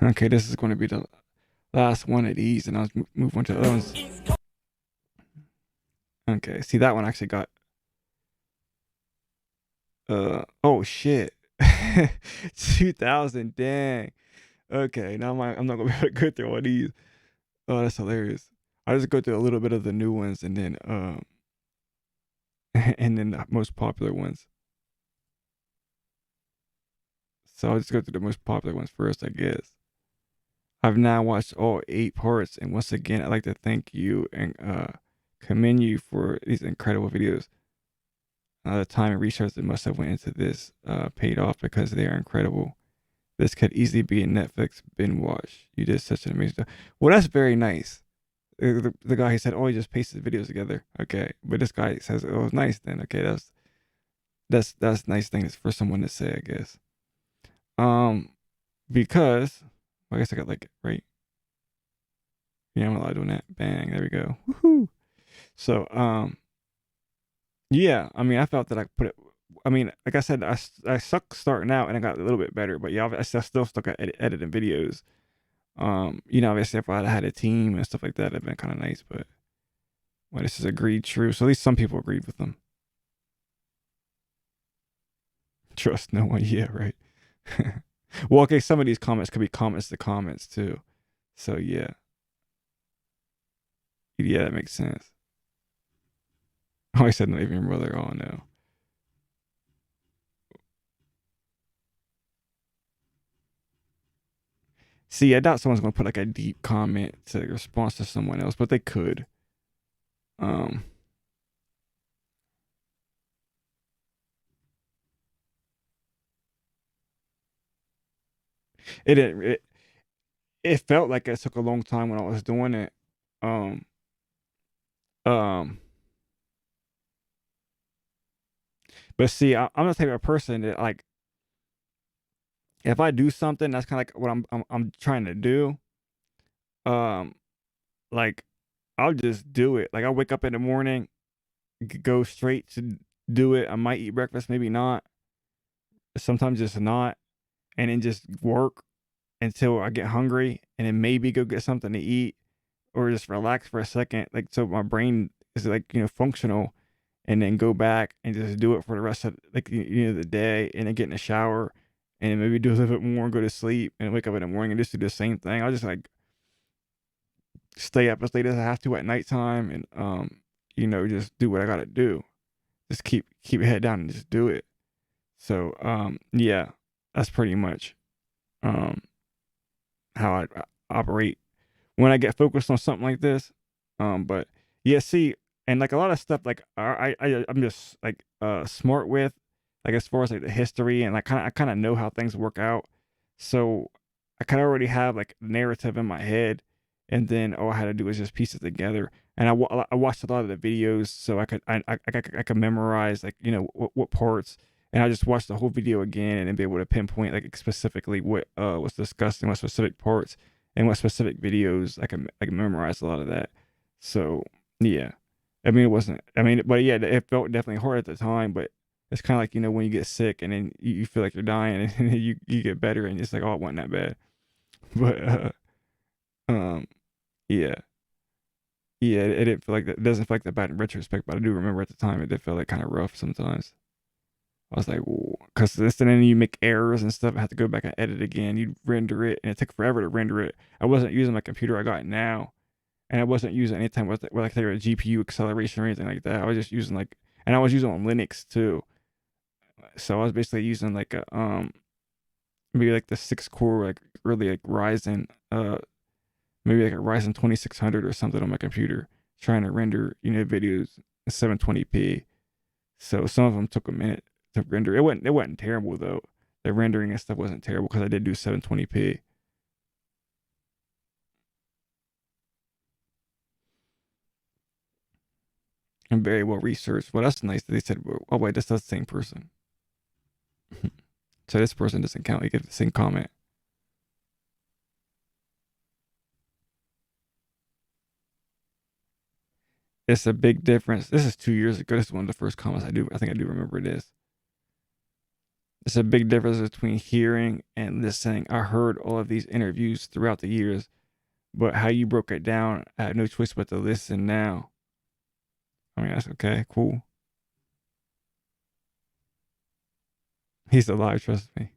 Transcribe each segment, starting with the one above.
Okay, this is going to be the last one of these, and I'll move on to the other ones. Okay, see that one actually got oh shit. 2000, dang. Okay, now I'm not gonna be able to go through all these. Oh, that's hilarious. I just go through a little bit of the new ones and then and then the most popular ones. So I'll just go through the most popular ones first, I guess. I've now watched all 8 parts, and once again, I'd like to thank you and commend you for these incredible videos. The time and research that must have went into this paid off because they are incredible. This could easily be a Netflix binge watch. You did such an amazing job. Well, that's very nice. The guy he said, "Oh, he just pasted videos together." Okay, but this guy says, "Oh, it's nice." Then okay, that's nice things for someone to say, I guess. Um, because well, I guess I got like right. Yeah, I'm allowed doing that. Bang, there we go. Woohoo! So yeah, I mean, I felt that I put it. I mean, like I said, I suck starting out, and I got a little bit better. But yeah, I still stuck at editing videos. Obviously, if I had a team and stuff like that, it'd been kind of nice. But well, this is agreed true. So at least some people agreed with them. Trust no one. Yeah, right. Well, okay, some of these comments could be comments to comments too. So yeah, that makes sense. Oh, I said not even your brother. Oh no. See, I doubt someone's gonna put like a deep comment to response to someone else, but they could. Um, it it felt like it took a long time when I was doing it. Um, um, but see, I'm the type of person that like if I do something that's kind of like what I'm trying to do. Um, like I'll just do it. Like I wake up in the morning, go straight to do it. I might eat breakfast, maybe not. Sometimes just not, and then just work until I get hungry, and then maybe go get something to eat or just relax for a second, like so my brain is like functional, and then go back and just do it for the rest of like the day, and then get in the shower, and then maybe do a little bit more and go to sleep, and wake up in the morning and just do the same thing. I'll just like stay up as late as I have to at nighttime, and just do what I gotta do. Just keep your head down and just do it. So yeah, that's pretty much um how I operate when I get focused on something like this. But yeah, see, and like a lot of stuff, like I'm just like smart with, like as far as like the history, and like I kind of know how things work out, so I kind of already have like narrative in my head, and then all I had to do was just piece it together. And I watched a lot of the videos, so I could memorize like what parts, and I just watched the whole video again and then be able to pinpoint like specifically what was discussed in what specific parts and what specific videos. I can memorize a lot of that. So yeah, I mean it wasn't. I mean, but yeah, it felt definitely hard at the time. But it's kind of like when you get sick and then you feel like you're dying, and then you get better and it's like, oh, it wasn't that bad. But um yeah. Yeah, it didn't feel like that. It doesn't feel like that bad in retrospect, but I do remember at the time it did feel like kind of rough sometimes. I was like, because this, and then you make errors and stuff. I have to go back and edit again. You render it, and it took forever to render it. I wasn't using my computer I got now, and I wasn't using anytime with like a GPU acceleration or anything like that. I was just using like, and I was using on Linux too. So I was basically using like a maybe like the 6 core like really like Ryzen maybe like a Ryzen 2600 or something on my computer, trying to render videos in 720p. So some of them took a minute to render. It wasn't terrible though. The rendering and stuff wasn't terrible because I did do 720p. And very well researched. Well, that's nice that they said, oh wait, that's the same person. So this person doesn't count. You get the same comment. It's a big difference. This is 2 years ago. This is one of the first comments I do. I think I do remember this. It's a big difference between hearing and listening. I heard all of these interviews throughout the years, but how you broke it down, I had no choice but to listen now. I mean, that's okay, cool. He's alive, trust me.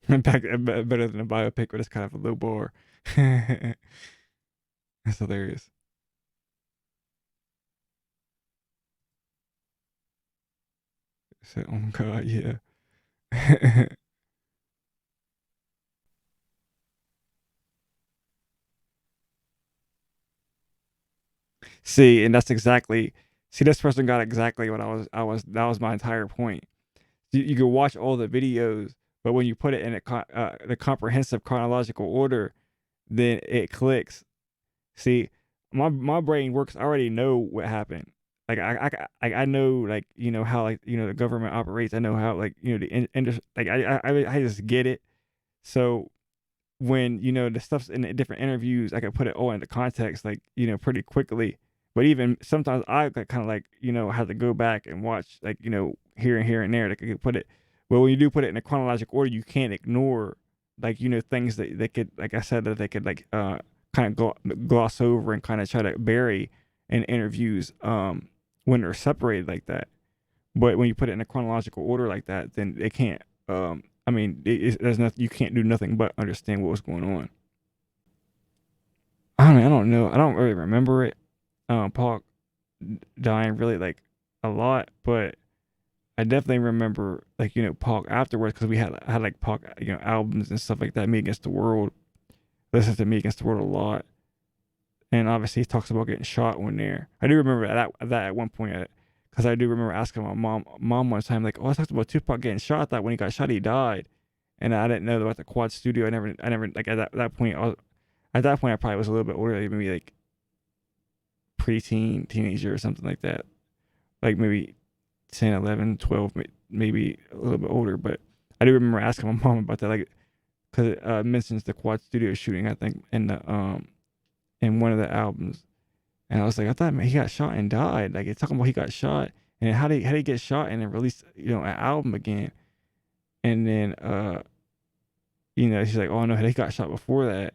Back better than a biopic, but it's kind of a low bar. That's hilarious. So, oh my god, yeah. See, and that's exactly. See, this person got exactly what That was my entire point. You can watch all the videos, but when you put it in the comprehensive chronological order, then it clicks. See, my brain works. I already know what happened. Like I know, like, how, like, the government operates. I know how, like, the industry. Like I just get it. So when, the stuff's in the different interviews, I can put it all into context, like, pretty quickly. But even sometimes I kind of, like, have to go back and watch, like, here and there, to put it. But when you do put it in a chronological order, you can't ignore, like, things that they could, like I said, that they could, like, kind of gloss over and kind of try to bury in interviews, when they're separated like that. But when you put it in a chronological order like that, then they can't. I mean, there's nothing. You can't do nothing but understand what was going on. I mean, I don't know. I don't really remember it. Pac dying really, like, a lot, but I definitely remember, like, Pac afterwards, because we had like Pac, albums and stuff like that. Me Against the World. Listen to Me Against the World a lot, and obviously he talks about getting shot when there. I do remember that at one point, because I do remember asking my mom one time, like, "Oh, I talked about Tupac getting shot. I thought when he got shot he died," and I didn't know about the Quad Studio. I never, like, at that point. At that point, I probably was a little bit older, like maybe like preteen, teenager, or something like that. Like maybe 10, 11, 12, maybe a little bit older. But I do remember asking my mom about that, like, because it mentions the Quad Studio shooting, I think, in one of the albums. And I was like, I thought, man, he got shot and died. Like, it's talking about he got shot, and how did he get shot and then release, an album again? And then, she's like, oh no, he got shot before that.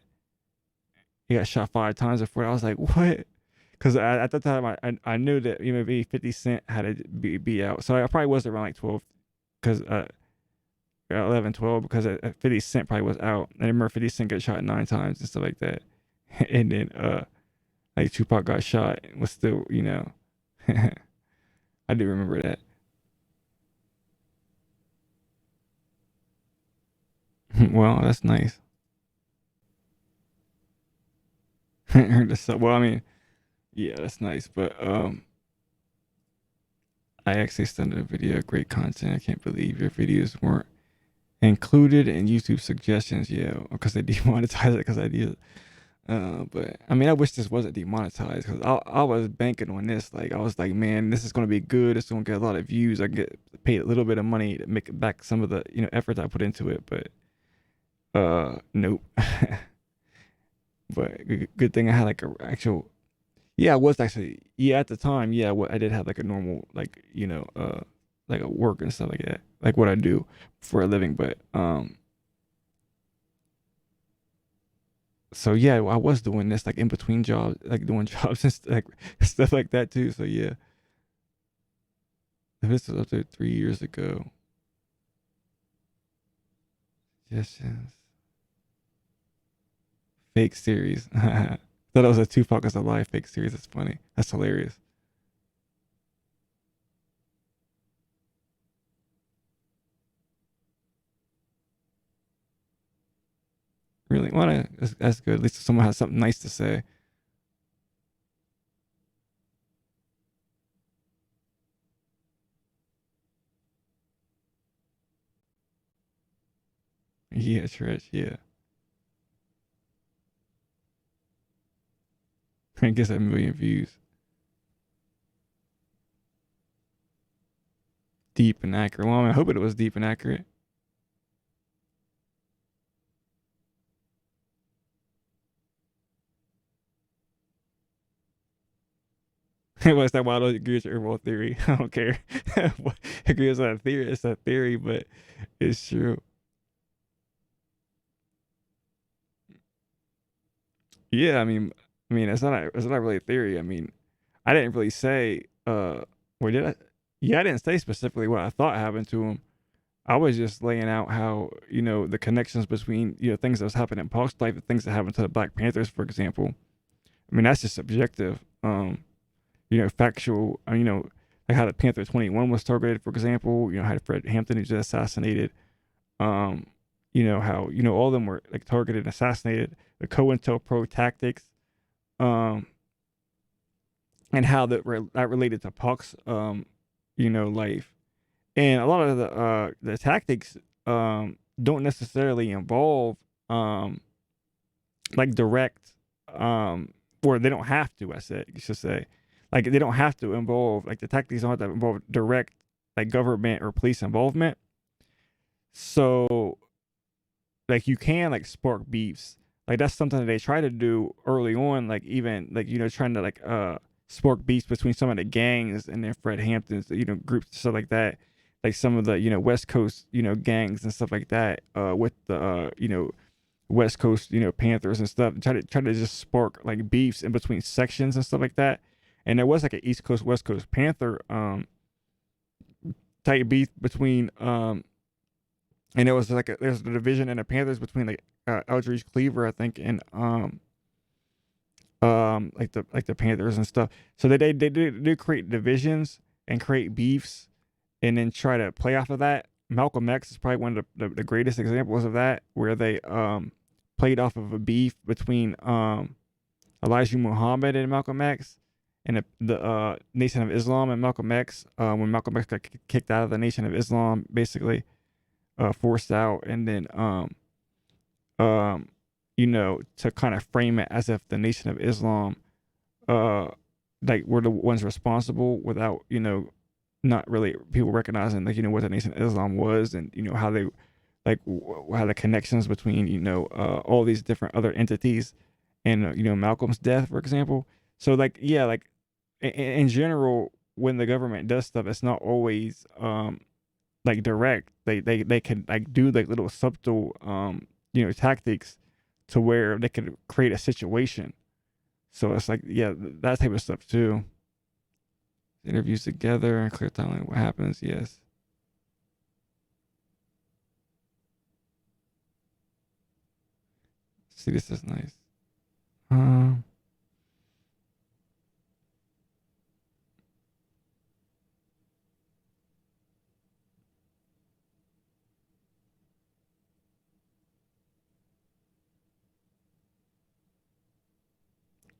He got shot 5 times before. I was like, what? Because at the time I knew that, maybe 50 Cent had to be out, so I probably was around like 12, because 11, 12, because 50 Cent probably was out. And I remember 50 Cent got shot 9 times and stuff like that, and then like Tupac got shot and was still, I do remember that. Well, that's nice. Well, I mean, yeah, that's nice. But I actually sent a video, great content. I can't believe your videos weren't included in YouTube suggestions. Yeah, because they demonetized it because I did. But I mean, I wish this wasn't demonetized, because I was banking on this. Like, I was like, man, this is gonna be good. It's gonna get a lot of views. I get paid a little bit of money to make back some of the, efforts I put into it. But nope. But good thing I had, like, a actual. Yeah, I was actually, yeah, at the time. Yeah, I did have, like, a normal, like, like a work and stuff like that, like what I do for a living. But so yeah, I was doing this, like, in between jobs, like doing jobs and like stuff like that too. So yeah, this was up to 3 years ago. Suggestions, fake series. Thought it was a Tupac as a live fake series. That's funny. That's hilarious. Really, well, that's good. At least someone has something nice to say. Yeah, Trish. Yeah, I guess 1 million views. Deep and accurate. Well, I mean, I hope it was deep and accurate. What's that? Why don't agree with your overall theory? I don't care. Agree with that theory. It's a theory, but it's true. Yeah, I mean, it's not really a theory. I mean, I didn't really say. Or did I? Yeah, I didn't say specifically what I thought happened to him. I was just laying out how the connections between things that was happening in Paul's life and things that happened to the Black Panthers, for example. I mean, that's just subjective. Factual. Like how the Panther 21 was targeted, for example. How Fred Hampton was just assassinated. Um, how all of them were like targeted and assassinated. The COINTELPRO tactics. Um, and how that related to Puck's life. And a lot of the tactics don't necessarily involve um like direct or they don't have to, I said you should say. Like they don't have to involve, like the tactics don't have to involve direct like government or police involvement. So like you can like spark beefs. Like that's something that they try to do early on, like even like trying to like spark beefs between some of the gangs and then Fred Hampton's groups and stuff like that. Like some of the West Coast gangs and stuff like that with the West Coast Panthers and stuff. Try to just spark like beefs in between sections and stuff like that. And there was like an East Coast West Coast Panther type beef between and there was like there's a division in the Panthers between like Eldridge Cleaver, I think, and like the Panthers and stuff. So they do create divisions and create beefs, and then try to play off of that. Malcolm X is probably one of the greatest examples of that, where they played off of a beef between Elijah Muhammad and Malcolm X, and the Nation of Islam and Malcolm X. When Malcolm X got kicked out of the Nation of Islam, basically forced out, and then um, to kind of frame it as if the Nation of Islam, uh, like were the ones responsible without not really people recognizing like what the Nation of Islam was, and how they like how the connections between all these different other entities, and Malcolm's death, for example. So like yeah, like in general, when the government does stuff, it's not always like direct. They can like do like little subtle tactics to where they can create a situation. So it's like yeah, that type of stuff too. Interviews together and clear timeline what happens. Yes. See, this is nice. Um,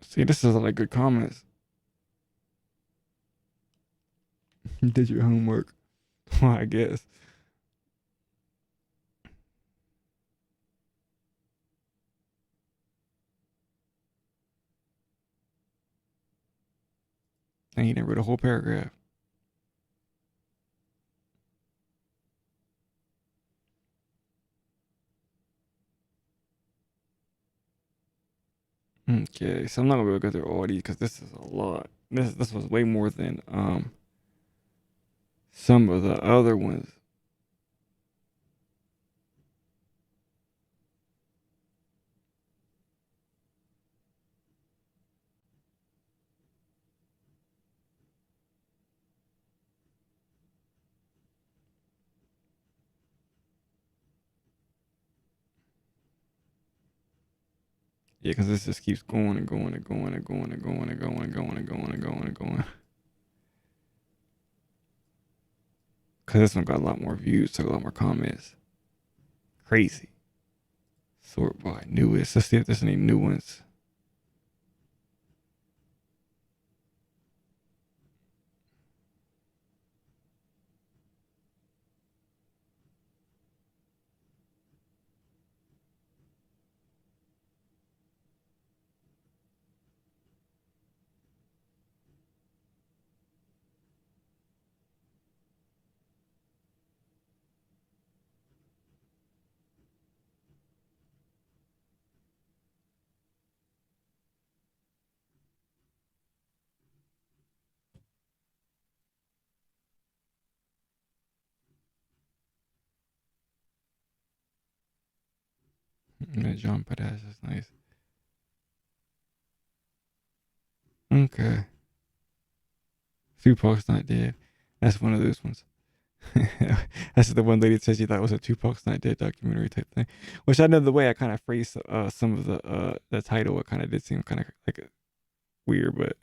See, this is like good comments. You did your homework. Well, I guess. And he didn't read a whole paragraph. Okay, so I'm not gonna be able to go through all these because this is a lot. This was way more than some of the other ones. Yeah, because this just keeps going and going and going and going and going and going and going and going and going and going. Because this one got a lot more views, took a lot more comments. Crazy. Sort by newest. Let's see if there's any new ones. Yeah, John Padash is nice. Okay. Tupac's not dead. That's one of those ones. That's the one lady that says she thought it was a Tupac's not dead documentary type thing. Which I know the way I kind of phrased some of the title, it kind of did seem kind of like weird, but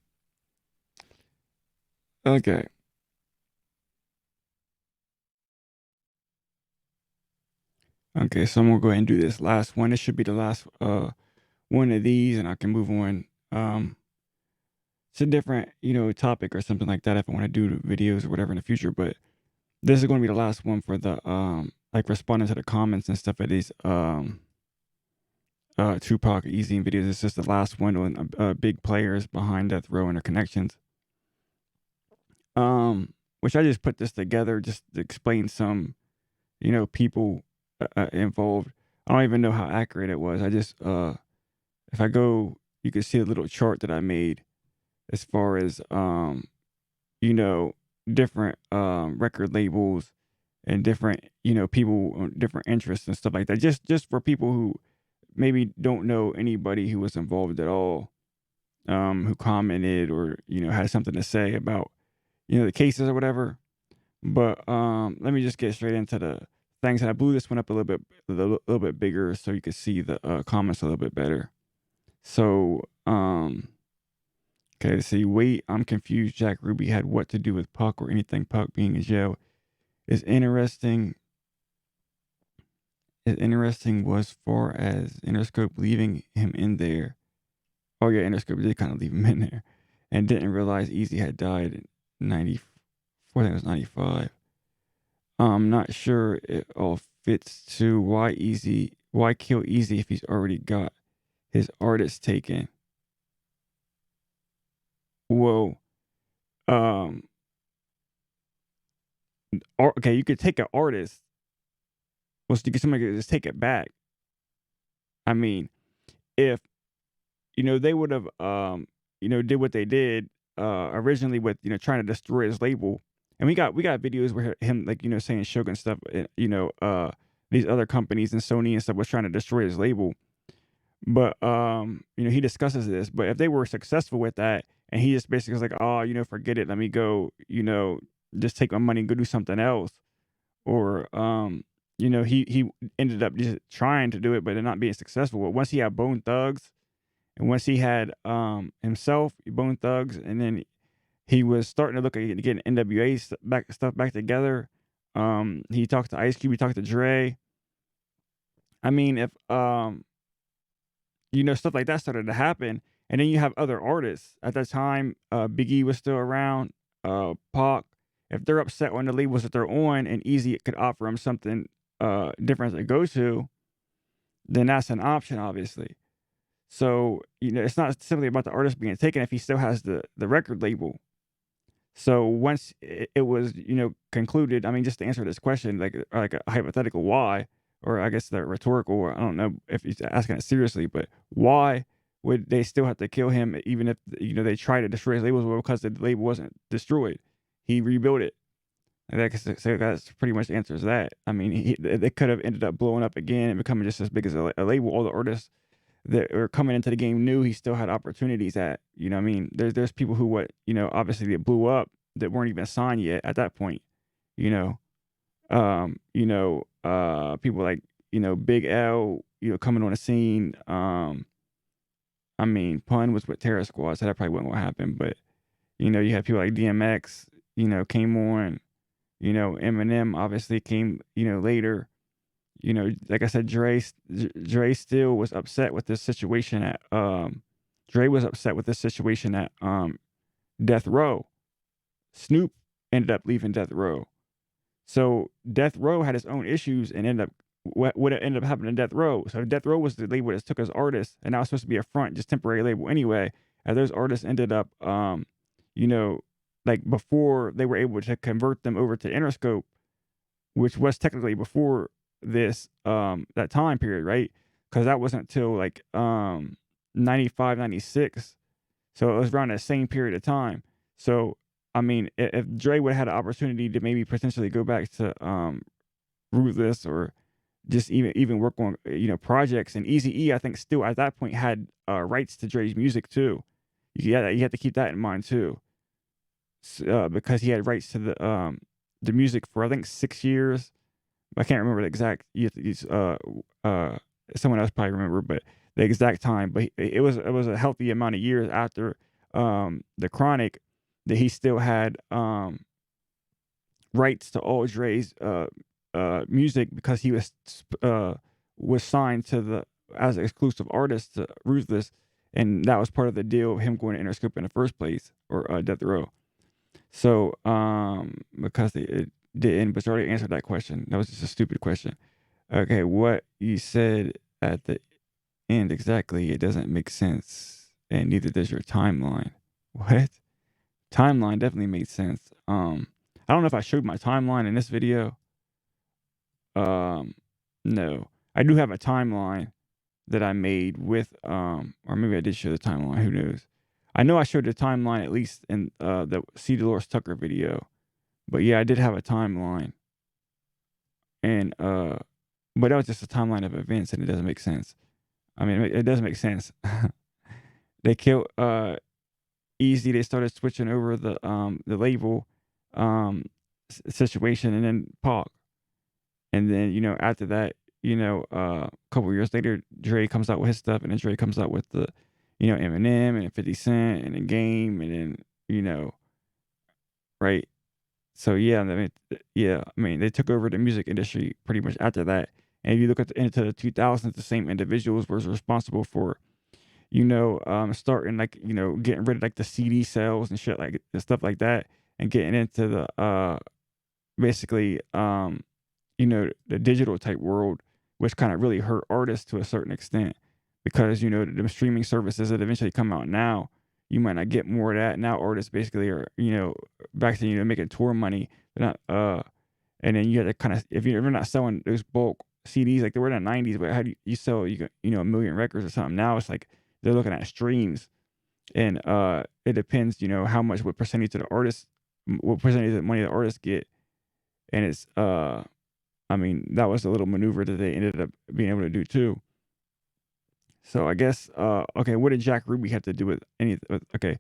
okay. Okay, so I'm gonna go ahead and do this last one. This should be the last one of these, and I can move on. It's a different, topic or something like that if I want to do videos or whatever in the future. But this is going to be the last one for the like responding to the comments and stuff of these Tupac Eazy videos. It's just the last one on big players behind Death Row and their connections. Which I just put this together just to explain some, people involved. I don't even know how accurate it was. I just if I go, you can see a little chart that I made as far as you know, different record labels and different, people on different interests and stuff like that. Just for people who maybe don't know anybody who was involved at all, who commented or, had something to say about, the cases or whatever. But let me just get straight into the things. And I blew this one up a little bit bigger so you could see the comments a little bit better. So okay, see, wait, I'm confused. Jack Ruby had what to do with Puck or anything Puck being in jail. Is interesting. Is interesting was far as Interscope leaving him in there. Oh yeah, Interscope did kind of leave him in there, and didn't realize Easy had died in '94. I think it was '95. I'm not sure it all fits to why kill Easy if he's already got his artist taken. Whoa. Um. Okay, you could take an artist. Well, so somebody could just take it back. I mean, if they would have did what they did originally with trying to destroy his label, and we got videos where him like saying Shogun stuff, these other companies and Sony and stuff was trying to destroy his label, but he discusses this. But if they were successful with that, and he just basically was like, oh, forget it, let me go, just take my money and go do something else, or he ended up just trying to do it but not being successful. But once he had Bone Thugs, and once he had himself, Bone Thugs, and then he was starting to look at getting NWA stuff back together. He talked to Ice Cube, he talked to Dre. I mean, if stuff like that started to happen, and then you have other artists at that time. Big E was still around. Pac. If they're upset on the labels that they're on, and Easy could offer them something different to go to, then that's an option, obviously. So, it's not simply about the artist being taken if he still has the record label. So once it was, concluded, I mean, just to answer this question, like a hypothetical why, or I guess the rhetorical, I don't know if he's asking it seriously, but why would they still have to kill him even if, they try to destroy his labels? Well, because the label wasn't destroyed. He rebuilt it. And so that's pretty much answers that. I mean, they could have ended up blowing up again and becoming just as big as a label. All the artists that were coming into the game knew he still had opportunities at. You know what I mean? There's people who obviously they blew up that weren't even signed yet at that point. You know, people like Big L, coming on the scene. I mean, Pun was with Terror Squad, so that probably wasn't what happened. But you had people like DMX, came on. Eminem obviously came, later. Like I said, Dre still was upset with this situation at Dre was upset with this situation at Death Row. Snoop ended up leaving Death Row. So Death Row had his own issues and ended up what ended up happening to Death Row. So Death Row was the label that took his artists, and now it's supposed to be a front, just temporary label anyway. And those artists ended up you know, like before they were able to convert them over to Interscope, which was technically before this that time period, right? Because that wasn't until like 95, 96. So it was around that same period of time. So I mean, if Dre would have had an opportunity to maybe potentially go back to Ruthless or just even work on projects. And Eazy-E, I think, still at that point had rights to Dre's music too. You have to keep that in mind too, because he had rights to the music for I think 6 years. I can't remember the exact. Uh, Someone else probably remember, but the exact time. But it was a healthy amount of years after the Chronic that he still had rights to all Dre's music, because he was signed to the as an exclusive artist to Ruthless, and that was part of the deal of him going to Interscope in the first place, or Death Row. So because it didn't, but you already answered that question. That was just a stupid question. Okay, what you said at the end exactly, it doesn't make sense, and neither does your timeline. What? Timeline definitely made sense. I don't know if I showed my timeline in this video. Um, no, I do have a timeline that I made with or maybe I did show the timeline. Who knows? I know I showed the timeline at least in the C. Dolores Tucker video, but yeah, I did have a timeline, and but that was just a timeline of events, and it doesn't make sense. I mean, it doesn't make sense. They killed Easy. They started switching over the label um situation, and then Pac. And then, after that, a couple years later, Dre comes out with his stuff, and then Dre comes out with the, Eminem and 50 Cent and the Game, and then, right. So yeah, I mean, yeah, I mean, they took over the music industry pretty much after that. And if you look into the 2000s, the same individuals was responsible for, starting like, getting rid of like the CD sales and shit like and stuff like that, and getting into the basically the digital type world, which kind of really hurt artists to a certain extent, because the streaming services that eventually come out now, you might not get more of that. Now artists basically are back to making tour money. They're not and then you have to kind of, if you're not selling those bulk CDs like they were in the 90s, but how do you sell a million records or something? Now it's like they're looking at streams, and it depends how much, what percentage of the artist, what percentage of the money the artists get. And it's I mean, that was a little maneuver that they ended up being able to do too. So I guess, okay, what did Jack Ruby have to do with anything? Okay,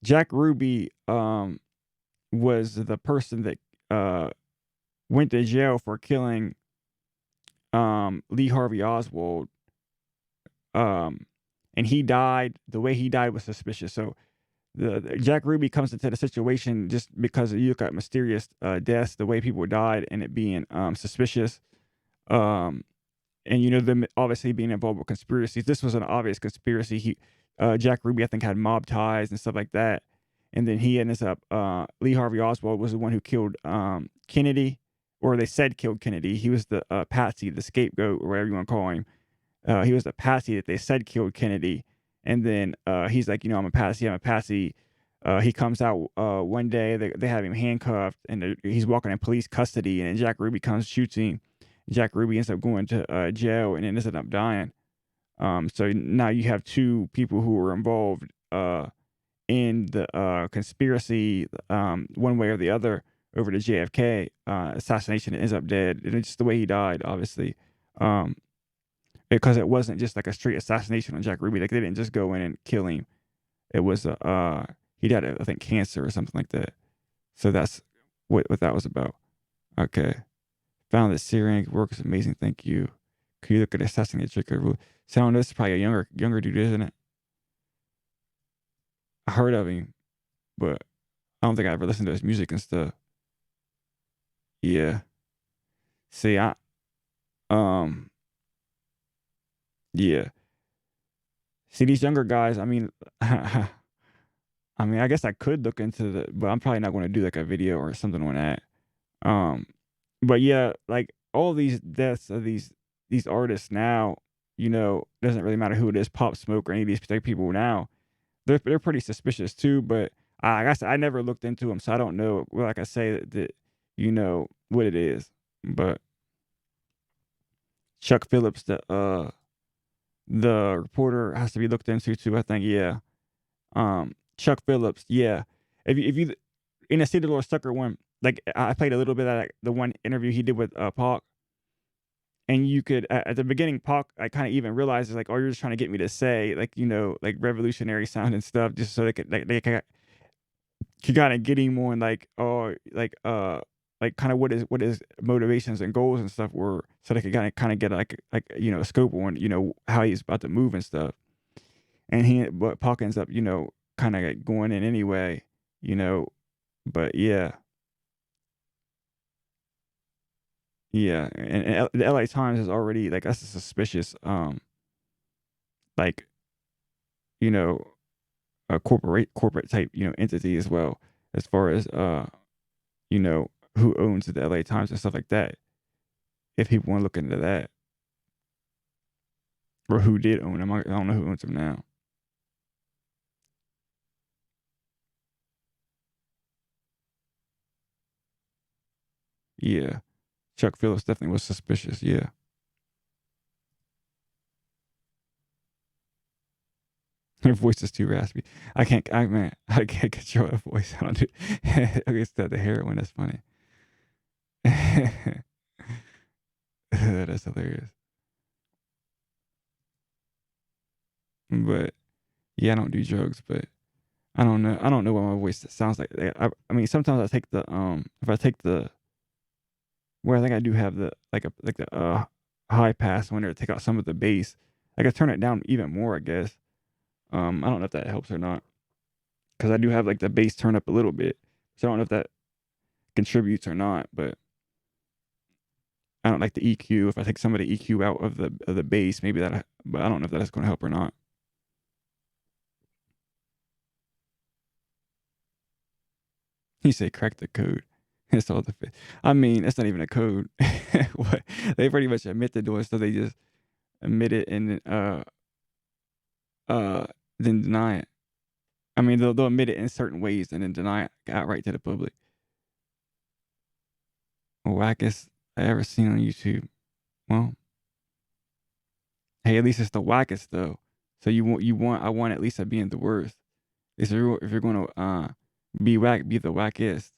Jack Ruby was the person that went to jail for killing Lee Harvey Oswald, um, and he died. The way he died was suspicious. So the Jack Ruby comes into the situation just because you look at mysterious deaths, the way people died, and it being suspicious. Um, and them obviously being involved with conspiracies. This was an obvious conspiracy. Jack Ruby, I think, had mob ties and stuff like that. And then he ends up, Lee Harvey Oswald was the one who killed Kennedy, or they said killed Kennedy. He was the patsy, the scapegoat, or whatever you want to call him. He was the patsy that they said killed Kennedy. And then he's like, I'm a patsy, I'm a patsy. He comes out one day, they have him handcuffed, and he's walking in police custody, and then Jack Ruby comes, shoots him. Jack Ruby ends up going to jail, and then ends up dying. So now you have two people who were involved in the conspiracy, one way or the other, over the JFK assassination, and ends up dead. And it's just the way he died, obviously, because it wasn't just like a straight assassination on Jack Ruby. Like, they didn't just go in and kill him. It was he died of, I think, cancer or something like that. So that's what that was about. Okay. Found that Syrian work is amazing. Thank you. Could you look at assessing the trick rule? Sound, this is probably a younger dude, isn't it? I heard of him, but I don't think I ever listened to his music and stuff. Yeah. See, um yeah. See, these younger guys, I mean, I mean, I guess I could look into the, but I'm probably not going to do like a video or something on that. Um, but yeah, like all these deaths of these artists now, doesn't really matter who it is, Pop Smoke or any of these particular people now. They're pretty suspicious too. But I guess I never looked into them, so I don't know. Well, like I say that what it is. But Chuck Phillips, the reporter, has to be looked into too. I think, yeah. Chuck Phillips, yeah. If you in the City Lord Sucker one, like I played a little bit of like, the one interview he did with Pac. And you could at the beginning, Pac, I kind of even realized it's like, oh, you're just trying to get me to say like, like revolutionary sound and stuff, just so they could like you kind of getting more in like, oh, like kind of what his motivations and goals and stuff were, so they could kind of get like a scope on how he's about to move and stuff. And but Pac ends up kind of going in anyway, you know. But yeah, yeah, and the LA Times is already like that's a suspicious like you know a corporate type entity as well, as far as you know who owns the LA Times and stuff like that. If people want to look into that, or who did own them, I don't know who owns them now. Yeah, Chuck Phillips definitely was suspicious. Yeah, her voice is too raspy. I can't. I can't control her voice. I don't do. I guess that the heroin. That's funny. That's hilarious. But yeah, I don't do drugs, but I don't know. I don't know what my voice sounds like. I mean, sometimes I take the if I take the where I think I do have the like the high pass one there to take out some of the bass. I could turn it down even more, I guess. I don't know if that helps or not, because I do have like the bass turn up a little bit. So I don't know if that contributes or not, but I don't like the EQ. If I take some of the EQ out of the bass, maybe that. But I don't know if that's going to help or not. He said, "Crack the code." It's all the. I mean, that's not even a code. What they pretty much admit to doing, so they just admit it and uh then deny it. I mean, they'll admit it in certain ways and then deny it outright to the public. Wackest I ever seen on YouTube. Well, hey, at least it's the wackest though. So I want at least at being the worst. If you're gonna be whack, be the wackest.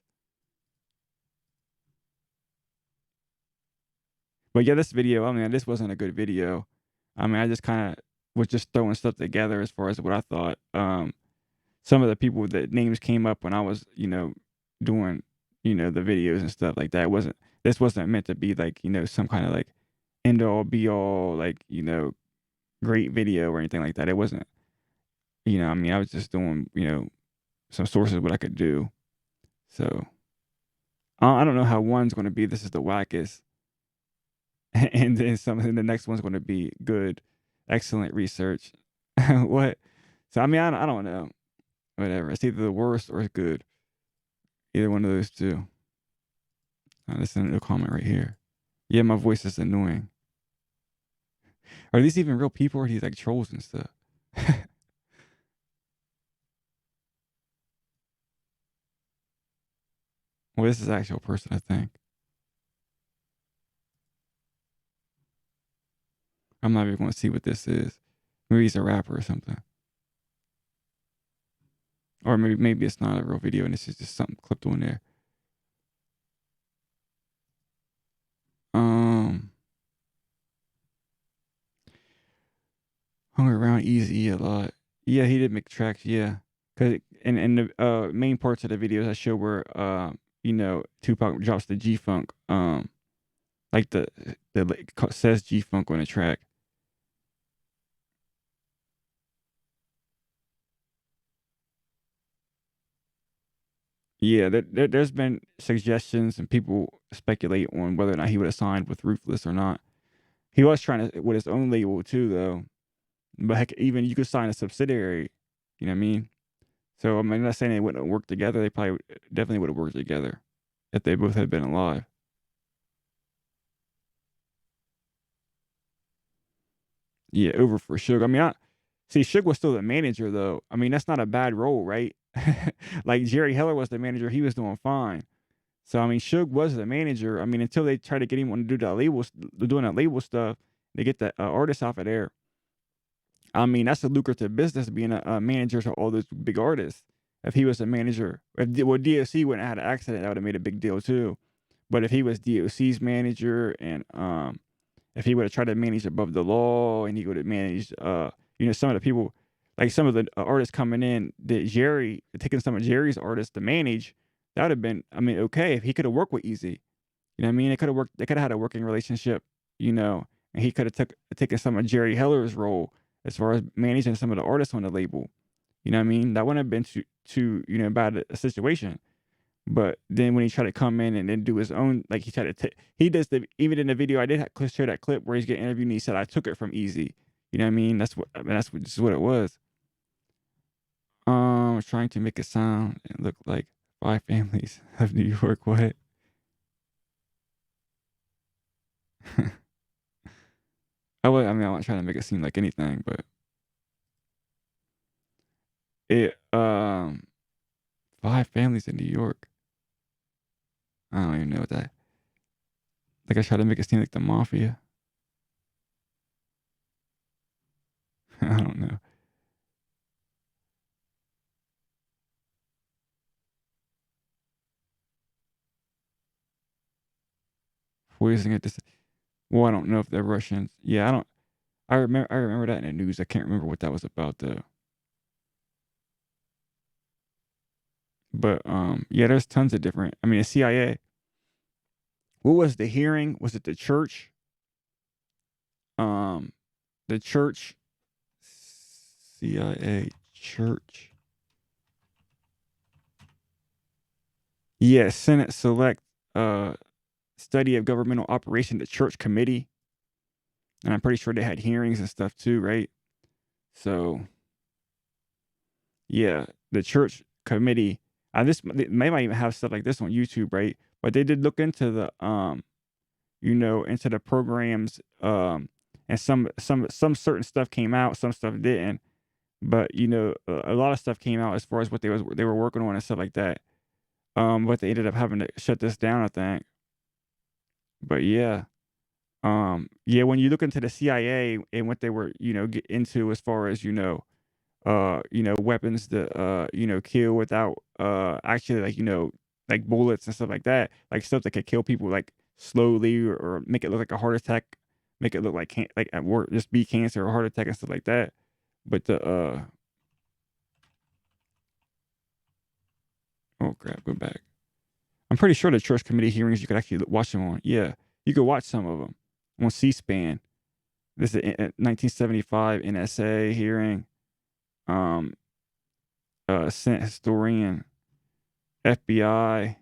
But yeah, this video, I mean, this wasn't a good video. I mean, I just kind of was just throwing stuff together as far as what I thought. Some of the people that names came up when I was, doing, the videos and stuff like that. This wasn't meant to be like, some kind of like end all be all, like, great video or anything like that. It wasn't, I mean, I was just doing, some sources what I could do. So I don't know how one's going to be, this is the wackest. And then the next one's going to be good, excellent research. What? So, I mean, I don't know. Whatever. It's either the worst or it's good. Either one of those two. Listen to the comment right here. Yeah, my voice is annoying. Are these even real people or are these like trolls and stuff? Well, this is an actual person, I think. I'm not even going to see what this is. Maybe he's a rapper or something. Or maybe it's not a real video and this is just something clipped on there. Um, Hung around Eazy-E a lot. Yeah, he did make tracks. Yeah, cause in the main parts of the videos I show where Tupac drops the G Funk like says G Funk on the track. Yeah, there's been suggestions and people speculate on whether or not he would have signed with Ruthless or not. He was trying to with his own label too, though. But heck, even you could sign a subsidiary. You know what I mean? So I'm not saying they wouldn't work together. They probably definitely would have worked together if they both had been alive. Yeah, over for Suge. I mean, I see Suge was still the manager though. I mean, that's not a bad role, right? Like Jerry Heller was the manager, he was doing fine. So I mean, Suge was the manager. I mean, until they try to get him to do that doing that label stuff, they get the artists off of there. I mean, that's a lucrative business being a manager to all those big artists. If he was a manager, well, DOC wouldn't have had an accident, that would have made a big deal too. But if he was DOC's manager and if he would have tried to manage above the law and he would have managed, some of the people, like some of the artists coming in that Jerry, taking some of Jerry's artists to manage, that would have been, I mean, okay, if he could have worked with Easy. You know what I mean? They could have had a working relationship, and he could have taken some of Jerry Heller's role as far as managing some of the artists on the label. You know what I mean? That wouldn't have been too bad a situation. But then when he tried to come in and then do his own, like he tried to, he does even in the video, I did share that clip where he's getting interviewed and he said, I took it from Easy. You know what I mean? That's what it was. Trying to make it sound and look like five families of New York. What? I'm not trying to make it seem like anything, but it, five families in New York. I don't even know what that, like I try to make it seem like the mafia. I don't know. Poisoning at this. Well, I don't know if they're Russians. Yeah, I don't. I remember that in the news. I can't remember what that was about though. But yeah, there's tons of different. I mean, the CIA. What was the hearing? Was it the church? Um, the church. CIA church. Yeah, Senate Select Study of Governmental Operation, the Church Committee, and I'm pretty sure they had hearings and stuff too, right? So yeah, the Church Committee. They might even have stuff like this on YouTube, right? But they did look into the into the programs, and some certain stuff came out, some stuff didn't. But a lot of stuff came out as far as what they were working on and stuff like that. But they ended up having to shut this down, I think. But yeah, yeah, when you look into the CIA and what they were, get into as far as weapons to kill without actually like bullets and stuff like that, like stuff that could kill people like slowly or make it look like a heart attack, make it look like like at work just be cancer or heart attack and stuff like that. But the oh crap, go back. I'm pretty sure the church committee hearings you could actually watch them on. Yeah, you could watch some of them on C-SPAN. This is a 1975 NSA hearing. Um, Senate historian, FBI,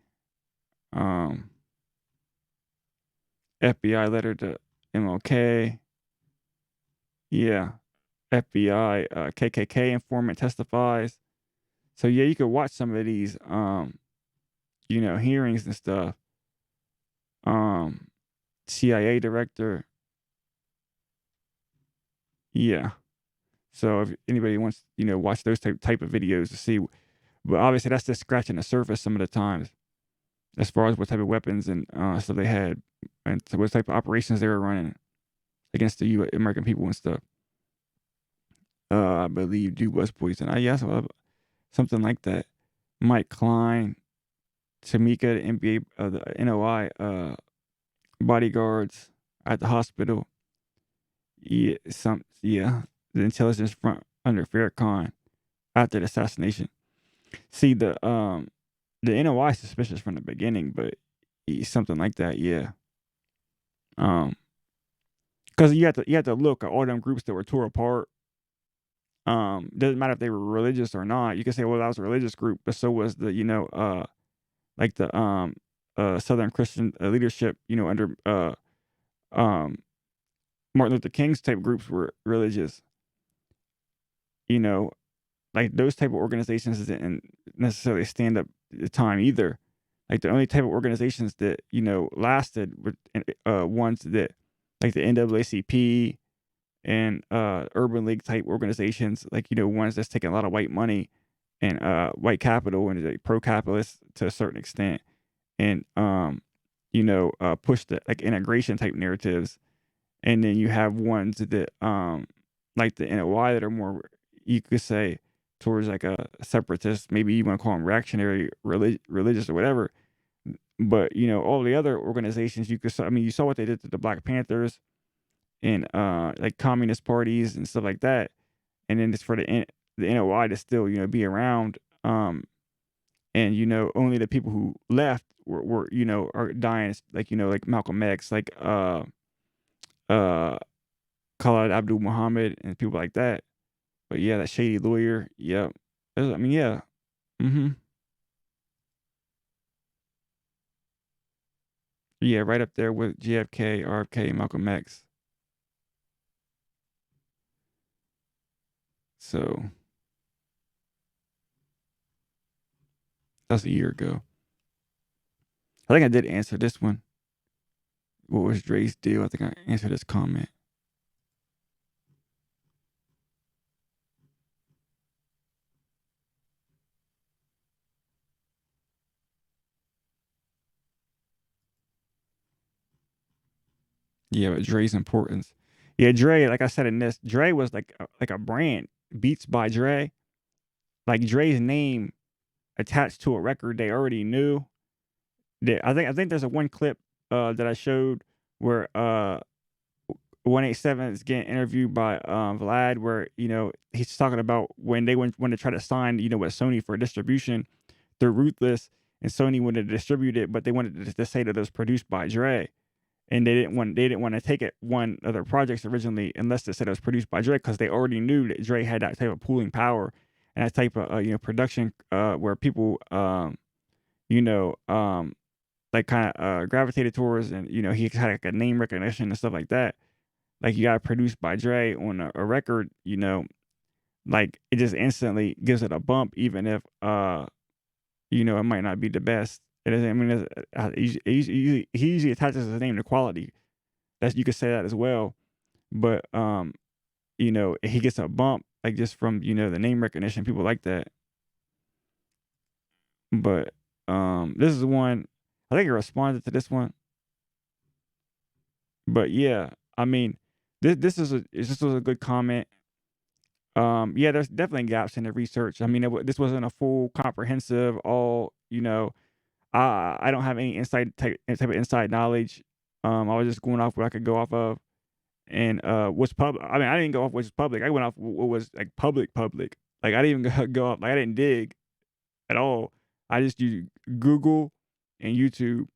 um, FBI letter to MLK. Yeah, FBI, KKK informant testifies. So yeah, you could watch some of these, hearings and stuff. Um, CIA director. Yeah. So if anybody wants, watch those type of videos to see, but obviously that's just scratching the surface some of the times, as far as what type of weapons and stuff they had, and so what type of operations they were running against the American people and stuff. I believe dude was poison. I guess something like that. Mike Klein, Tamika, the NBA, the NOI bodyguards at the hospital. Yeah, the intelligence front under Farrakhan after the assassination. See the NOI is suspicious from the beginning, but something like that, yeah. Um, because you have to look at all them groups that were tore apart. Doesn't matter if they were religious or not. You can say, well, that was a religious group, but so was the like the Southern Christian leadership. Under um Martin Luther King's type groups were religious. You know, like those type of organizations didn't necessarily stand up the time either. Like the only type of organizations that lasted were ones that like the NAACP and urban league type organizations, like ones that's taking a lot of white money and white capital and like pro-capitalist to a certain extent, and push the like integration type narratives. And then you have ones that like the NOI that are more, you could say, towards like a separatist, maybe you want to call them reactionary, religious or whatever. But all the other organizations, you saw what they did to the Black Panthers. and like communist parties and stuff like that, and then it's for the NOI to still be around. And only the people who left were are dying, like like Malcolm X, like uh Khalid Abdul Muhammad and people like that. But yeah, that shady lawyer. Yep. I mean, yeah. Mm-hmm. Yeah, right up there with JFK, RFK, Malcolm X. So that's a year ago. I think I did answer this one. What was Dre's deal? I think I answered this comment. Yeah, but Dre's importance. Yeah, Dre, like I said in this, Dre was like a brand. Beats by Dre. Like Dre's name attached to a record they already knew. I think there's a one clip that I showed where 187 is getting interviewed by Vlad, where he's talking about when they went to try to sign with Sony for distribution through Ruthless, and Sony wanted to distribute it, but they wanted to say that it was produced by Dre, and they didn't want to take it one of their projects originally unless they said it was produced by Dre, because they already knew that Dre had that type of pooling power and that type of production where people you know like kind of gravitated towards, and he had like a name recognition and stuff like that. Like, you got produced by Dre on a record, like it just instantly gives it a bump, even if it might not be the best. It doesn't. I mean, he usually attaches his name to quality. That's, you could say that as well. But he gets a bump like just from the name recognition. People like that. But this is one. I think I responded to this one. But yeah, I mean, this was a good comment. Yeah, there's definitely gaps in the research. I mean, this wasn't a full, comprehensive, all. I don't have any type of inside knowledge. I was just going off what I could go off of, and what's public. I mean, I didn't go off what's public. I went off what was like public. Like, I didn't even go off. Like, I didn't dig at all. I just used Google and YouTube.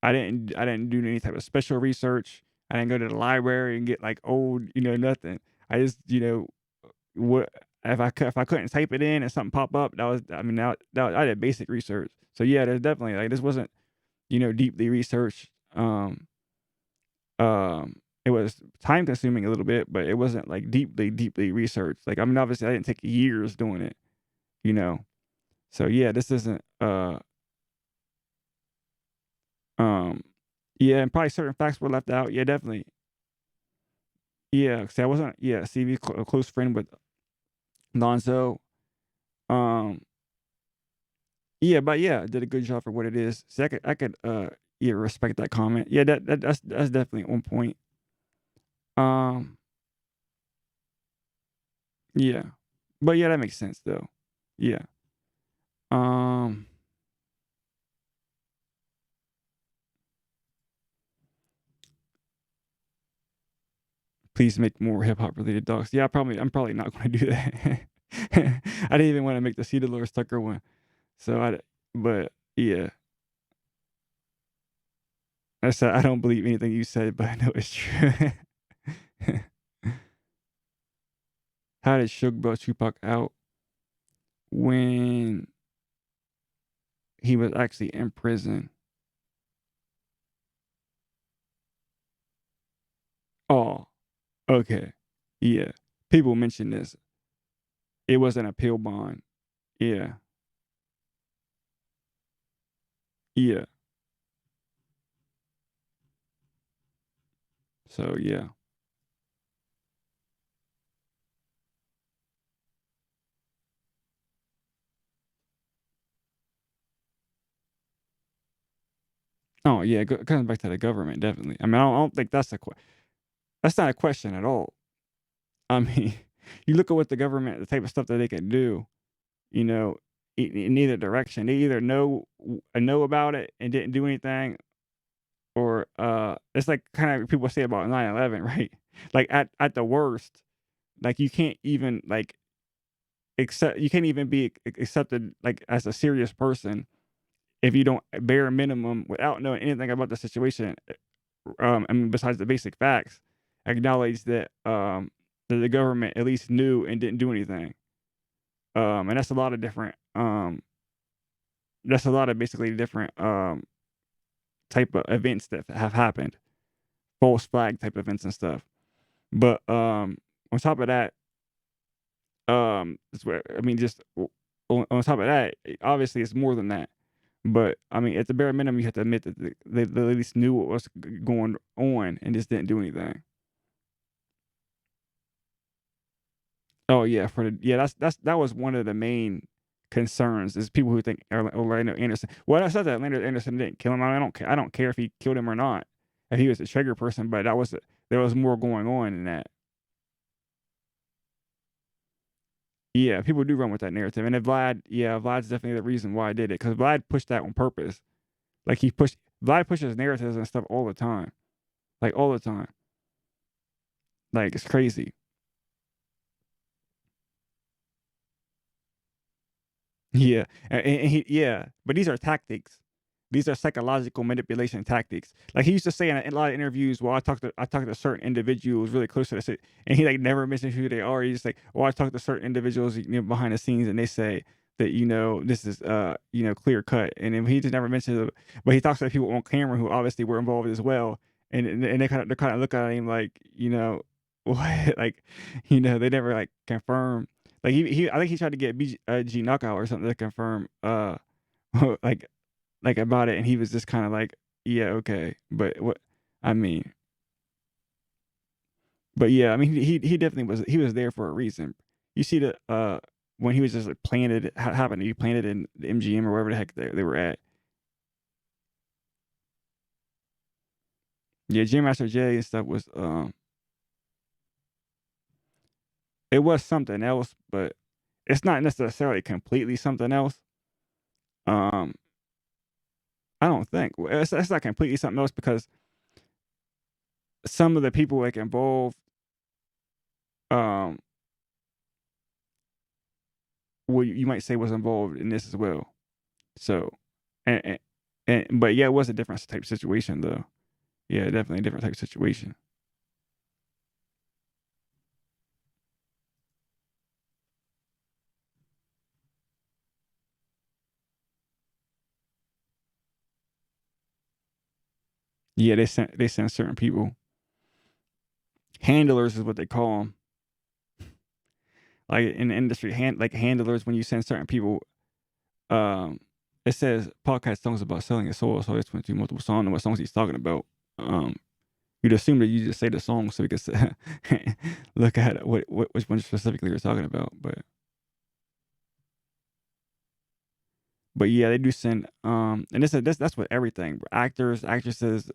I didn't do any type of special research. I didn't go to the library and get like old, nothing. I just, what if I couldn't type it in and something pop up, that was, I mean, I did basic research. So yeah, there's definitely, like, this wasn't, deeply researched. It was time consuming a little bit, but it wasn't like deeply researched. Like, I mean, obviously I didn't take years doing it, you know. So yeah, this isn't um yeah, and probably certain facts were left out. Yeah, definitely. Yeah, see, I wasn't, yeah, CV a close friend with Lonzo. Um, yeah, but yeah, did a good job for what it is. See, I could yeah, respect that comment. Yeah, that's definitely on point. Um, yeah. But yeah, that makes sense though. Yeah. Um, please make more hip hop related docs. Yeah, I'm probably not gonna do that. I didn't even want to make the C. Dolores Tucker one. So but yeah. I said I don't believe anything you said, but I know it's true. How did Suge brought Tupac out when he was actually in prison? Oh, okay. Yeah. People mention this. It was an appeal bond. Yeah. Yeah. So yeah. Oh yeah. Comes back to the government, definitely. I mean, I don't think that's not a question at all. I mean, you look at what the government, the type of stuff that they can do. You know, in either direction, they either know about it and didn't do anything, it's like kind of people say about 9/11, right? Like at the worst, like you can't even like you can't even be accepted like as a serious person if you don't bare minimum without knowing anything about the situation. I mean, besides the basic facts, acknowledge that the government at least knew and didn't do anything. And that's a lot of different. That's a lot of basically different type of events that have happened, false flag type events and stuff. But on top of that, that's where I mean, just on top of that, obviously it's more than that. But I mean, at the bare minimum, you have to admit that they at least knew what was going on and just didn't do anything. Oh yeah, that was one of the main concerns is people who think Orlando Anderson. Well, that's not that Orlando Anderson didn't kill him. I don't care. I don't care if he killed him or not. If he was a trigger person, but there was more going on in that. Yeah, people do run with that narrative, and if Vlad's definitely the reason why I did it because Vlad pushed that on purpose. Like Vlad pushes narratives and stuff all the time, like all the time. Like it's crazy. Yeah, but these are tactics. These are psychological manipulation tactics. Like he used to say in a lot of interviews, "Well, I talked to certain individuals really close to this," and he like never mentions who they are. He's just like, "Well, I talked to certain individuals, behind the scenes, and they say that this is clear cut." And then he just never mentions it. But he talks to people on camera who obviously were involved as well, and they kind of look at him like, what, like, they never like confirm. Like I think he tried to get G knockout or something to confirm like about it, and he was just kind of like, yeah, okay, but what I mean, but yeah, I mean, he definitely he was there for a reason. You see the when he was just like planted, happened to be planted in the MGM or wherever the heck they were at. Yeah, Jam Master Jay and stuff was it was something else, but it's not necessarily completely something else. Um, I don't think it's not completely something else because some of the people like involved, um, well, you might say was involved in this as well. So, and, and, but yeah, it was a different type of situation though. Yeah, definitely a different type of situation. Yeah, they sent certain people, handlers is what they call them. Like in the industry, like handlers when you send certain people. Um, it says podcast songs about selling your soul, so it's went through multiple songs and what songs he's talking about. Um, you'd assume that you just say the song so we could look at which one specifically you're talking about, but yeah, they do send and that's what everything actors, actresses,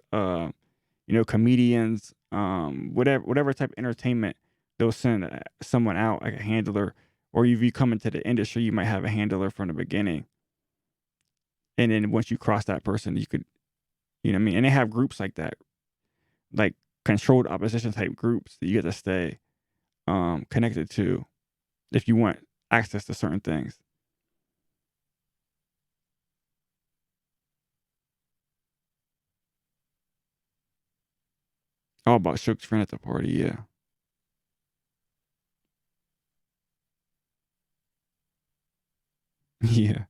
comedians, whatever type of entertainment, they'll send someone out like a handler, or if you come into the industry, you might have a handler from the beginning, and then once you cross that person, you could, what I mean, and they have groups like that, like controlled opposition type groups that you get to stay connected to if you want access to certain things. All about Shook's friend at the party, yeah. Yeah.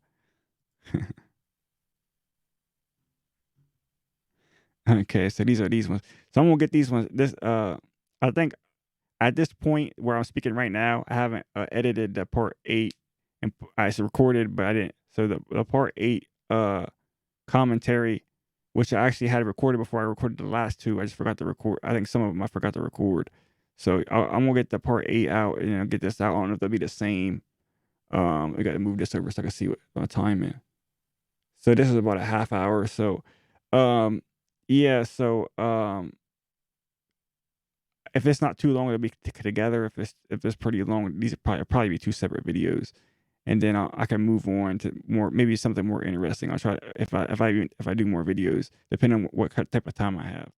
Okay, so these are these ones. So I'm gonna get these ones. I think at this point where I'm speaking right now, I haven't edited the part 8, and I recorded, but I didn't. So the part 8 commentary, which I actually had recorded before I recorded the last two. I just forgot to record. I think some of them I forgot to record. So I'm gonna get the part 8 out and get this out. I don't know if they'll be the same. I got to move this over so I can see what my time is. So this is about a half hour. So, um, yeah. So, if it's not too long, it'll be together. If it's pretty long, these would probably be two separate videos. and then I can move on to more, maybe something more interesting. I'll try if I do more videos, depending on what type of time I have.